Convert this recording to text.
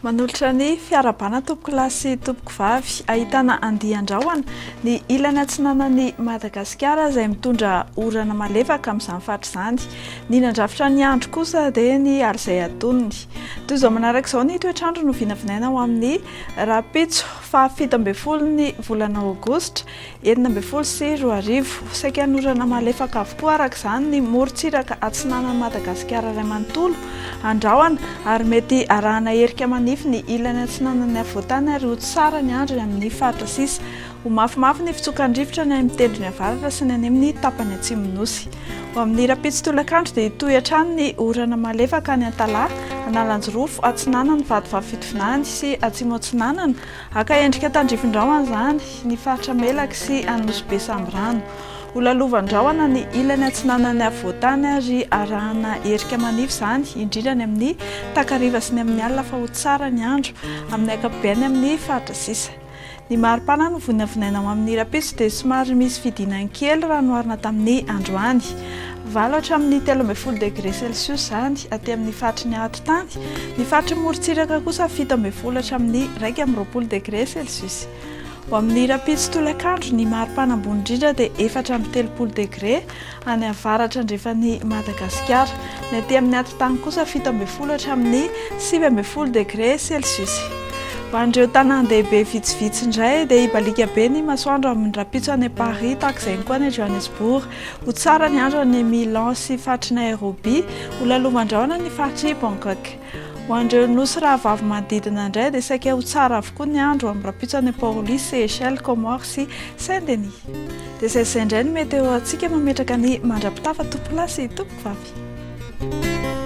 Manolotra ny fiarabana tompoko lahy sy tompoko vavy ahitana andian-drahona ny ilany atsinanan'ny Madagasikara izay mitondra orana malefaka amin'izany fatra izany. Ny nandrafitra ny andro kosa dia ny ary izay atonony. Toy izao manaraka izao ny toetr'andro no vinavinaina ho amin'ny Rapitso fa 17 ny volana Aogositra 2024 sy 2025. Saika ny orana malefaka avokoa araka izany ny morontsiraka atsinanan'ny Madagasikara iray manontolo andrahona ary mety arahana herika manify ny ilany atsinanan'ny avoatany ary ho tsara ny andro amin'ny faritra sisa. Ho mafimafy ny fitsokan-drivotra ny amin'ny tendrony avaratra sy ny any amin'ny tapany atsimo-nosy. Ho amin'ny Rapitso tolakandro dia toy hatrany ny orana malefaka ny Antalaha, Analanjorofo, Atsinanana, Vadivavy Fitovinany sy Atsimo Atsinanana, haka endrika tandrifin-drahona izany ny faritra Melaka sy Anosibe Sambrano. Ho lalovandrahona ny ilany atsinanan'ny avoatany ary arahana herika manify izany indrindra ny amin'ny takariva sy ny amin'ny alina fa ho tsara ny andro amin'ny ankapobeny amin'ny faritra sisa. Ny maripana no vinavinaina ao amin'ny Rapitso dia somary misy fidinany kely raha noharina tamin'ny androany. 20 hatramin'ny 13 degré Celsius izany aty amin'ny faritry ny Ahatotany, ny faritry morontsiraka kosa 17 hatramin'ny 20 degré Celsius. Ho amin'ny Rapitso tolakandro ny maripana ambony indrindra dia 4-30 degré any avaratra andrefan'ny Madagasikara, ny aty amin'ny Ahatotany kosa 17 hatramin'ny 19 degré Celsius. Ho an'ireo tanan-dehibe vitsivitsy indray dia hibalika be ny masoandro amin'ny Rapitso any Paris tahaka izay koa any Johannesburg. Ho tsara ny andro any Milan sy faritry Nairobi, ho lalovandrahona ny faritry Bangkok. Ho an'ireo nosy rahavavy manodidina indray dia saika ho tsara avokoa ny andro amin'ny Rapitso any Port-Louis, Seychelles, Comores sy Saint-Denis. Dia izay indray ny meteo antsika mametraka ny mandrapitafa tompoko lahy sy tompoko vavy.